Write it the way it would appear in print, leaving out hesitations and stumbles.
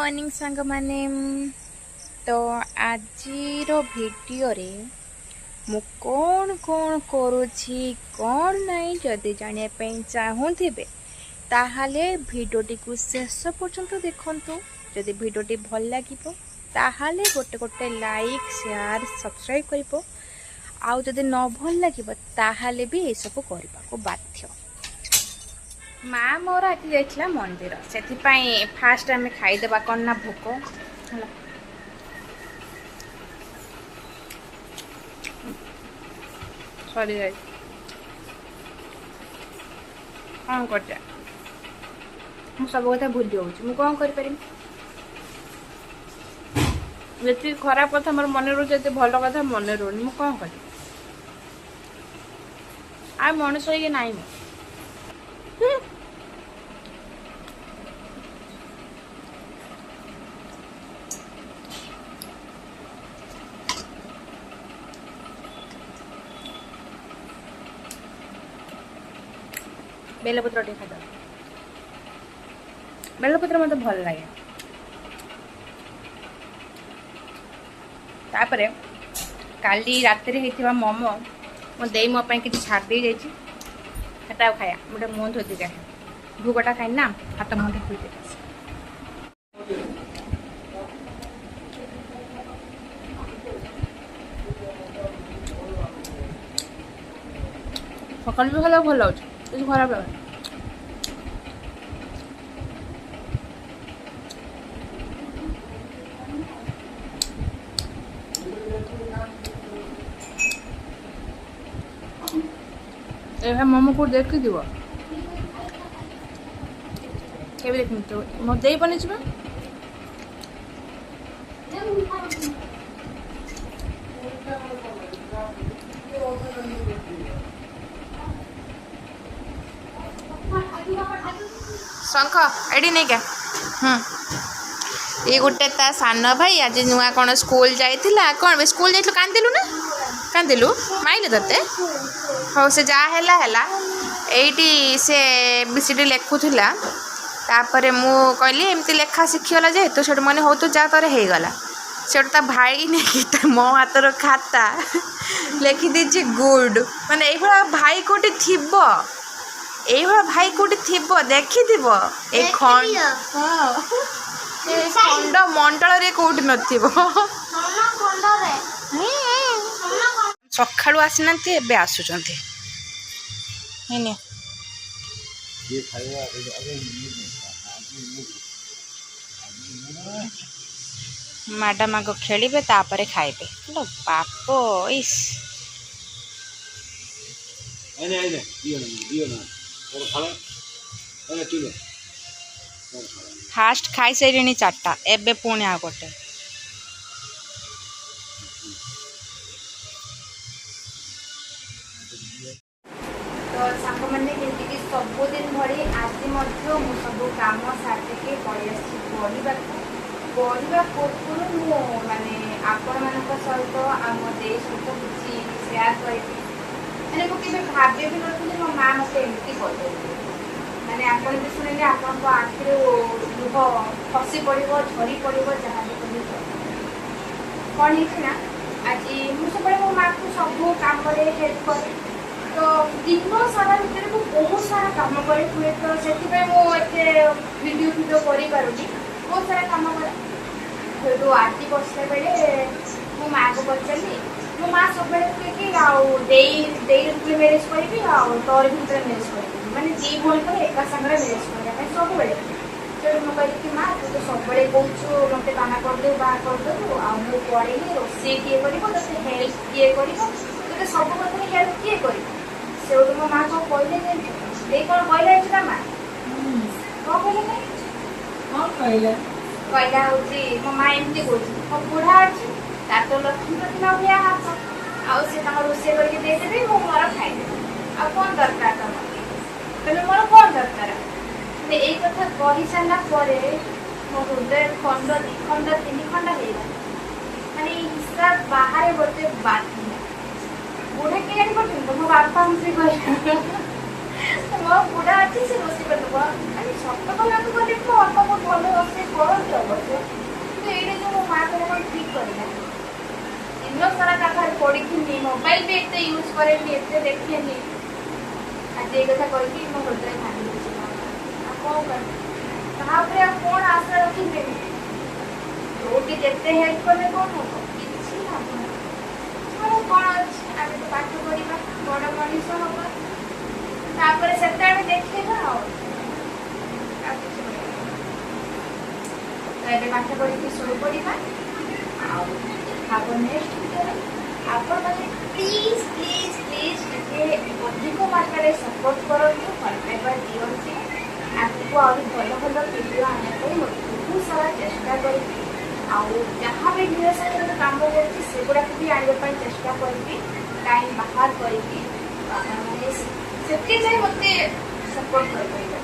Morning सांग माने तो आजिर वीडियो रे मु कौन कौन करुछि कौन नहीं जदि जानिया ପାଇଁ चाहूथिबे ताहाले वीडियोटी को शेष पर्यंत देखंतु। जदि वीडियोटी भल लागिबो ताहाले गोटे गोटे लाइक शेयर सब्सक्राइब करिवो आउ जदि न भल लागिबो ताहाले भी ए सब करबा को बाध्य। माँ मोर आज जाइला मंदिर से फास्ट आम खाईदेवा कौन ना भोक है सरी जाए कौन कर सब कथा भूली जाऊँ कौन करी जी खराब कथा मोर मन रोचे भल कथा मन रोनी मु कौन कर आ मनुष्य ये नाई बेलपत्र टे खाद बेलपत्र मत भल लगे तापरे काली रात होता मोमो मो दे मो कि छाड़ दे जाटा खाया गोटे मुँह धोती क्या भोगटा खाई ना हाथ मुँह धोई दे सकाल भी भल भल अच्छे खराब लगे ए मोमो को देखी दिव के देख तो मो दे बनी छबा शंख एडी नहीं क्या ये गोटे ता सान भाई आज नुआ कौन स्कूल जाइथिला कौन स्कूल जाइथिलु कांदिलु ना कांदिलु माइले तते हाँ से जहाँ है एटी से बीसीडी लिखुला तापर मु कहली एमती लेखा शिखीगला जेहेतु से मैंने हो तो जा तर हो गला से भाई नहीं मो हाथर खाता लिखी दीजिए गुड माने ये भाई कोटी थिब ये भाई कोटी थिब देखी ए खंड मंडल रे कोटी नथिबो सकाळु आसीना एबे आसुचंती हेने मैडम आग खेलिबे तापरे खाइबे लो बापो इस आइने आइने दियो ना और खाला चलो फास्ट खाई सारे चार्टा एबे पुणी आ गोटे तो सांग मैंने जमीक सबुदिन भरी आज सब कम सारिके पलि पढ़ा पढ़ा पूर्व माने आपण मान सहित आम दे सहित किसी सेयार करी मैंने मुझे भावे भी नी मो माँ मत एमती कर मैंने आपड़ भी शुणिले आपण आखिर लुह खसी पड़ो झरी पड़ो जहाँ भी कौन है आज मुझे सब मो माँ को सब कम हेल्प करे तो दिन सारा भितर को बहुत सारा कम करे हुए तो से वीडियो भिडियो कर बहुत सारा कम करे तो आरती बसला बेले मो माँ को पचारि मो माँ सब कि मेरेज करी तोर भितर मेरेज कर मैंने दी भाई पर एका सागर मेरेज करने सब तो मुझे कहली माँ तू तो सब कौचु मत बाहा करदे बाहा करदेबू आउ पढ़ेनि रोसे किए कर हेल्प किए कर सब कथा हेल्प किए कर से मो माँ को कहले कौन कहला माँ कौन कहला कहला हूँ मो माँ एमती कह बुढ़ा अच्छी तार तो लक्ष्मी प्रतिमा भैया हाथ आउ से रोसे करके मो मोर खाईदेवी आ कौन दरकार तुम कहले मोर कौन दरकार यही कथा कही सारा मो हृदय खंड दि खंड तीन खंड हो माने हिसाब बाहर गोटे बात बुढ़ा के जानी पड़ते मो बापा हमसे कह ମୋ ବୁଢା ଅଛି ସେ ରୋଷେଇ କରିଦେବ। ମାନେ ସତ କହିବାକୁ ଗଲେ ମୋ ବାପା ବହୁତ ଭଲ ରୋଷେଇ କରନ୍ତି ଅବଶ୍ୟ, କିନ୍ତୁ ଏଇଟା ଯୋଉ ମୋ ମା କହିଲା କ'ଣ ଠିକ୍ କରିଲା। ଦିନ ସାରା କାହାରେ ପଡ଼ିଥିନି, ମୋବାଇଲ ବି ଏତେ ୟୁଜ୍ କରେନି, ଏତେ ଦେଖେନି। ଆଜି ଏଇ କଥା କହିକି ମୋ ହୃଦୟ ଭାଙ୍ଗି ଦେଇଛି। ଆଉ କ'ଣ କରିବି, କାହା ଉପରେ ଆଉ କ'ଣ ଆଶା ରଖିବେନି। ଯୋଉଠି ଯେତେ ହେଲ୍ପ କଲେ କ'ଣ ହବ, କିଛି ଲାଭ ନାହିଁ। ଆଉ କ'ଣ ଅଛି, ଆମେ ତ ପାଠ ପଢିବା, ବଡ଼ ମଣିଷ ହବା, ତାପରେ ସେତେବେଳେ ଦେଖିବା ଆଉ କିଛି ନାହିଁ। ତ ଏବେ ପାଠ ପଢିକି ଶୋଇପଡ଼ିବା। ଆଉ ଦେଖାହବ ନେକ୍ସଟ ଭିଡ଼ିଓରେ। ଆପଣମାନେ ପ୍ଲିଜ୍ ପ୍ଲିଜ୍ ପ୍ଲିଜ୍ ଟିକେ ଅଧିକ ମାତ୍ରାରେ ସପୋର୍ଟ କରନ୍ତୁ, ଭଲ ପାଇବା ଦିଅନ୍ତୁ। ଆଗକୁ ଆହୁରି ଭଲ ଭଲ ଭିଡ଼ିଓ ଆଣିବା ପାଇଁ ମୁଁ ବହୁତ ସାରା ଚେଷ୍ଟା କରିବି। ଆଉ ଯାହା ବି ଭିଡ଼ିଓ ସହିତ କାମ କରୁଛି ସେଗୁଡ଼ାକୁ ବି ଆଣିବା ପାଇଁ ଚେଷ୍ଟା କରିବି, ଟାଇମ୍ ବାହାର କରିକି। ଆପଣମାନେ ସେତିକି ଯାଇ ମୋତେ ସପୋର୍ଟ କରିପାରିବେ।